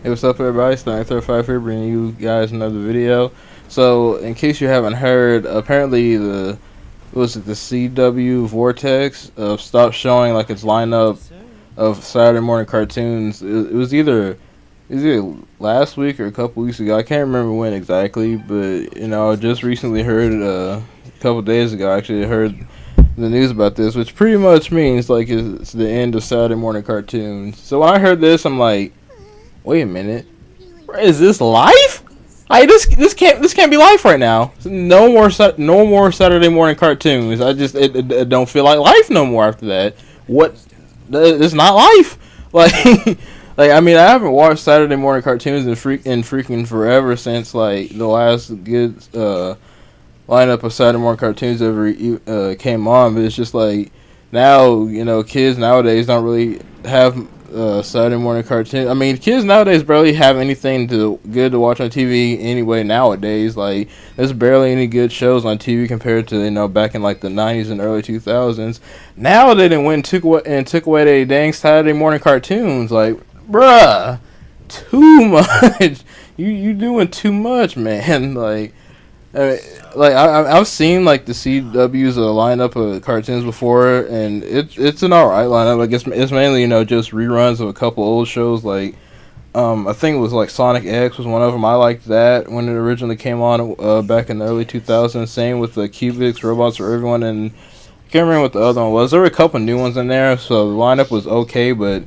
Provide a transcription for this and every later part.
Hey, what's up, everybody? It's 935 here, bringing you guys another video. So, in case you haven't heard, apparently the CW Vortex stopped showing like its lineup of Saturday morning cartoons. It was either last week or a couple weeks ago. I can't remember when exactly, but I just recently heard a couple days ago. I actually heard the news about this, which pretty much means like it's the end of Saturday morning cartoons. So when I heard this, I'm like, wait a minute. Is this life? This can't be life right now. No more Saturday morning cartoons. It don't feel like life no more after that. What? It's not life. Like like I mean I haven't watched Saturday morning cartoons in freaking forever since like the last good lineup of Saturday morning cartoons ever came on. But it's just like now kids nowadays don't really have Saturday morning cartoon. I mean, kids nowadays barely have anything good to watch on TV anyway. Nowadays, like there's barely any good shows on TV compared to back in like the '90s and early 2000s. Now they didn't win took away their dang Saturday morning cartoons. Like, bruh, too much. You doing too much, man. Like. I I've seen like the CW's lineup of cartoons before, and it's an alright lineup. I guess it's mainly just reruns of a couple old shows. Like I think it was like Sonic X was one of them. I liked that when it originally came on back in the early 2000s. Same with the Cubics, Robots for Everyone, and I can't remember what the other one was. There were a couple new ones in there, so the lineup was okay, but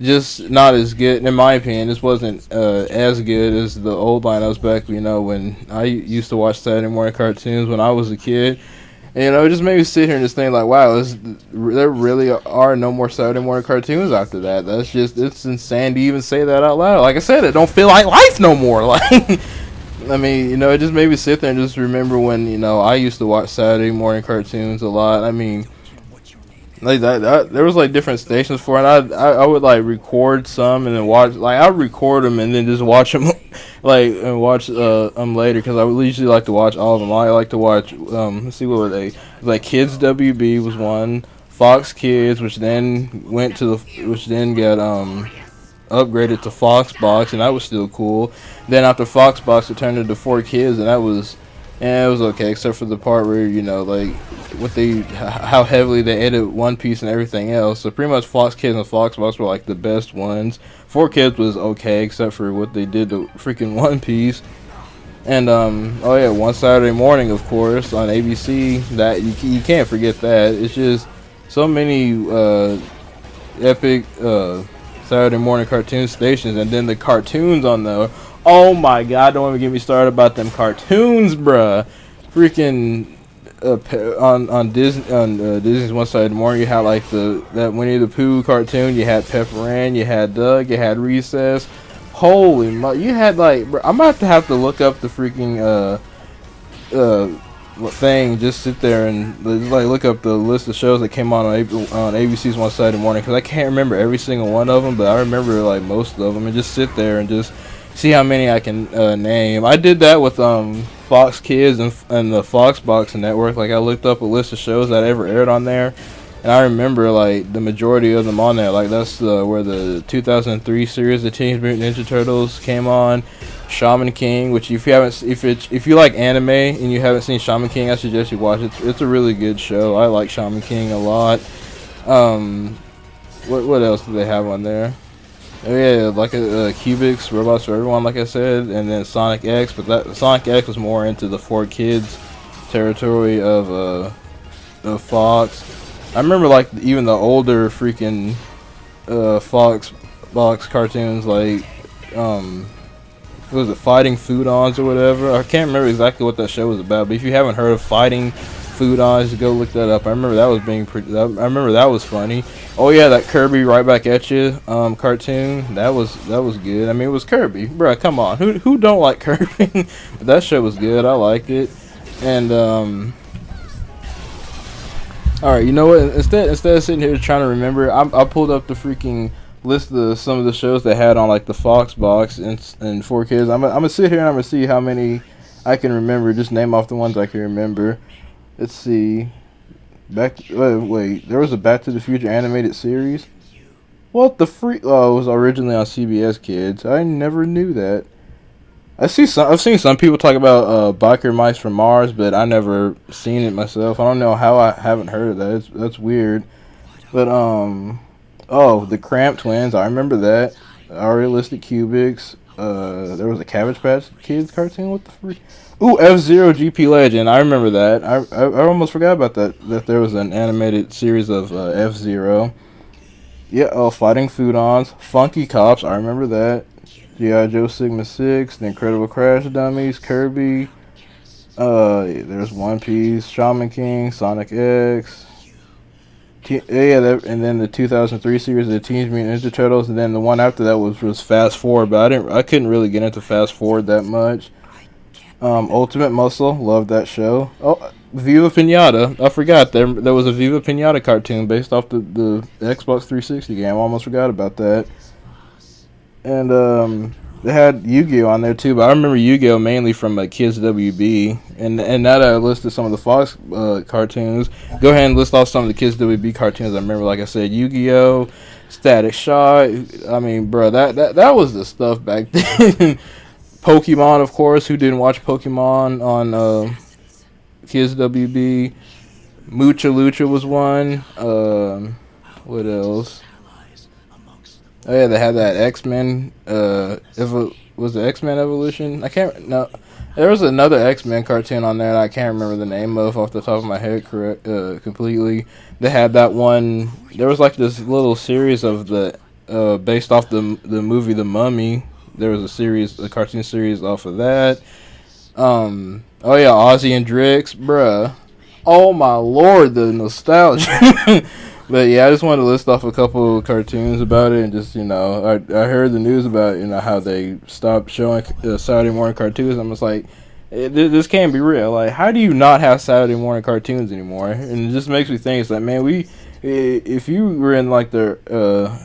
just not as good in my opinion. This wasn't as good as the old lineups back when I used to watch Saturday morning cartoons when I was a kid. And it just made me sit here and just think like, wow, there really are no more Saturday morning cartoons after that. It's insane to even say that out loud. Like I said, it don't feel like life no more. Like I mean, it just made me sit there and just remember when I used to watch Saturday morning cartoons a lot. I mean, like that there was like different stations for it. I would like record some and then watch. Like I would record them and then just watch them, like and watch them later because I would usually like to watch all of them. I like to watch. Let's see, what were they? Like Kids WB was one. Fox Kids, which then got upgraded to Fox Box, and that was still cool. Then after Fox Box, it turned into 4 Kids, and that was. Yeah, it was okay, except for the part where like how heavily they edit One Piece and everything else. So pretty much Fox Kids and Fox Box were like the best ones. 4 Kids was okay, except for what they did to freaking One Piece. And oh yeah, One Saturday Morning, of course, on ABC. That you can't forget that. It's just so many epic Saturday morning cartoon stations, and then the cartoons on the. Oh my god, don't even get me started about them cartoons, bruh. Freaking on Disney's One Saturday Morning, you had like that Winnie the Pooh cartoon, you had Pepper Ann, you had Doug, you had Recess. Holy you had like, bruh, I'm about to have to look up the freaking thing, just sit there and like look up the list of shows that came on ABC's One Saturday Morning, because I can't remember every single one of them, but I remember like most of them, and just sit there and just see how many I can name. I did that with Fox Kids and the Fox Box Network. Like I looked up a list of shows that ever aired on there, and I remember like the majority of them on there. Like that's where the 2003 series, the Teenage Mutant Ninja Turtles, came on. Shaman King, which if you like anime and you haven't seen Shaman King, I suggest you watch it. It's a really good show. I like Shaman King a lot. What else do they have on there? Oh yeah, like Cubics, Robots for Everyone, like I said, and then Sonic X. But that Sonic X was more into the 4 Kids territory of Fox. I remember like even the older freaking Fox Box cartoons, like what was it, Fighting Foodons or whatever? I can't remember exactly what that show was about. But if you haven't heard of Fighting Foodons, go look that up. I remember that was I remember that was funny. Oh yeah, that Kirby Right Back at You cartoon. That was good. I mean, it was Kirby, bruh. Come on, who don't like Kirby? But that show was good. I liked it. And all right, you know what? Instead of sitting here trying to remember, I pulled up the freaking list of some of the shows they had on like the Fox Box and 4 Kids. I'm gonna sit here and I'm gonna see how many I can remember. Just name off the ones I can remember. Let's see. Wait, there was a Back to the Future animated series. What the freak? Oh, it was originally on CBS Kids. I never knew that. I've seen some people talk about biker mice from Mars, but I never seen it myself. I don't know how I haven't heard of that. That's weird. But oh, the Cramp Twins. I remember that. Our Realistic Cubics. There was a Cabbage Patch Kids cartoon. What the freak? Ooh, F-Zero GP Legend. I remember that. I almost forgot about that. That there was an animated series of F-Zero. Yeah. Oh, Fighting Foodons. Funky Cops. I remember that. G.I. Joe Sigma 6. The Incredible Crash Dummies. Kirby. There's One Piece. Shaman King. Sonic X. And then the 2003 series of the Teenage Mutant Ninja Turtles, and then the one after that was Fast Forward, but I couldn't really get into Fast Forward that much. Ultimate Muscle, loved that show. Oh, Viva Pinata, I forgot there was a Viva Pinata cartoon based off the Xbox 360 game. I almost forgot about that. And they had Yu-Gi-Oh on there too, but I remember Yu-Gi-Oh mainly from Kids WB. And now that I listed some of the Fox cartoons, go ahead and list off some of the Kids WB cartoons. I remember, like I said, Yu-Gi-Oh, Static Shock. I mean, bro, that was the stuff back then. Pokemon, of course. Who didn't watch Pokemon on Kids WB? Mucha Lucha was one. What else? Oh yeah, they had that X-Men. Was it X-Men Evolution? I can't. No, there was another X-Men cartoon on there, and I can't remember the name off the top of my head completely. They had that one. There was like this little series of the based off the movie The Mummy. There was a cartoon series off of that. Oh yeah, Ozzy and Drix, bruh. Oh my lord, the nostalgia. But yeah, I just wanted to list off a couple of cartoons about it, and just I heard the news about how they stopped showing Saturday morning cartoons. I'm just like, this can't be real. Like, how do you not have Saturday morning cartoons anymore? And it just makes me think, it's like, man, if you were in like the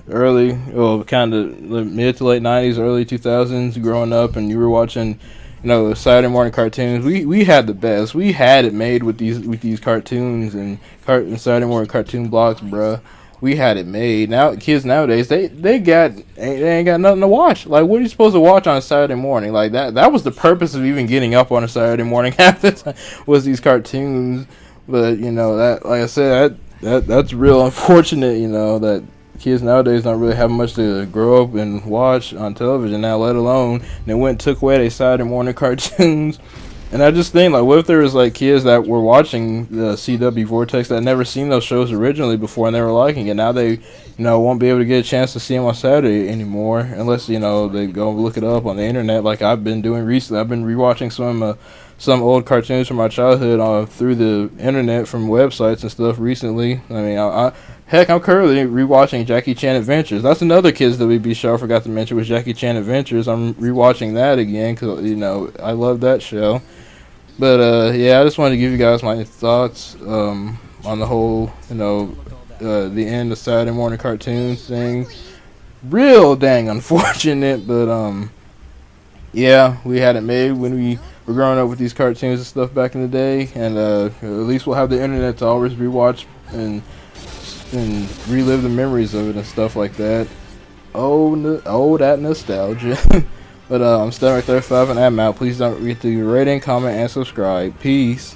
early, well, kind of mid to late '90s, early 2000s, growing up, and you were watching Saturday morning cartoons. We had the best. We had it made with these cartoons and Saturday morning cartoon blocks, bruh. We had it made. Now kids nowadays they ain't got nothing to watch. Like, what are you supposed to watch on a Saturday morning? Like that was the purpose of even getting up on a Saturday morning half the time was these cartoons. But that, like I said, that's real unfortunate. That kids nowadays don't really have much to grow up and watch on television now, let alone they went and took away their Saturday morning cartoons. And I just think, like, what if there was like kids that were watching the CW Vortex that never seen those shows originally before and they were liking it. Now they won't be able to get a chance to see them on Saturday anymore unless they go look it up on the internet like I've been doing recently. I've been rewatching some old cartoons from my childhood through the internet from websites and stuff recently. I mean, heck, I'm currently rewatching Jackie Chan Adventures. That's another Kids WB show I forgot to mention was Jackie Chan Adventures. I'm rewatching that again because I love that show. But yeah, I just wanted to give you guys my thoughts on the whole the end of Saturday morning cartoons thing. Real dang unfortunate, but yeah, we had it made when we were growing up with these cartoons and stuff back in the day, and at least we'll have the internet to always rewatch and relive the memories of it and stuff like that. Oh, that nostalgia. But I'm Stan right there, 5, and I'm out. Please don't forget to rating, comment, and subscribe. Peace.